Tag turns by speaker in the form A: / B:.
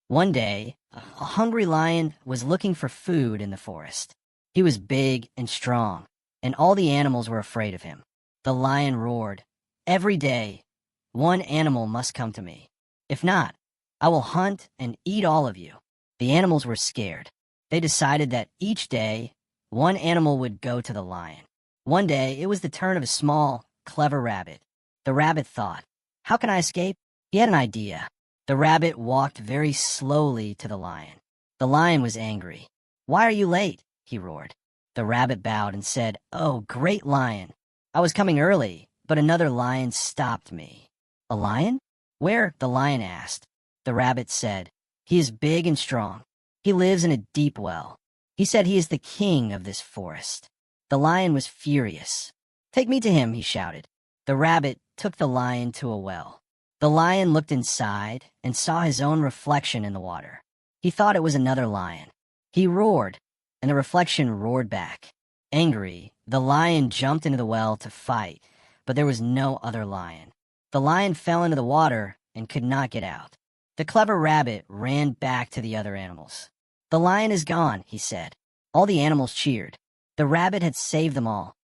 A: One day, a hungry lion was looking for food in the forest. He was big and strong, and all the animals were afraid of him. The lion roared, "Every day, one animal must come to me. If not, I will hunt and eat all of you." The animals were scared. They decided that each day, one animal would go to the lion. One day, it was the turn of a small, clever rabbit. The rabbit thought, "How can I escape?" He had an idea. The rabbit walked very slowly to the lion. The lion was angry. "Why are you late?" he roared. The rabbit bowed and said, "Oh, great lion, I was coming early, but another lion stopped me." "A lion? Where?" the lion asked. The rabbit said, "He is big and strong. He lives in a deep well. He said he is the king of this forest." The lion was furious. "Take me to him," he shouted. The rabbit took the lion to a well. The lion looked inside and saw his own reflection in the water. He thought it was another lion. He roared, and the reflection roared back. Angry, the lion jumped into the well to fight, but there was no other lion. The lion fell into the water and could not get out. The clever rabbit ran back to the other animals. "The lion is gone," he said. All the animals cheered. The rabbit had saved them all.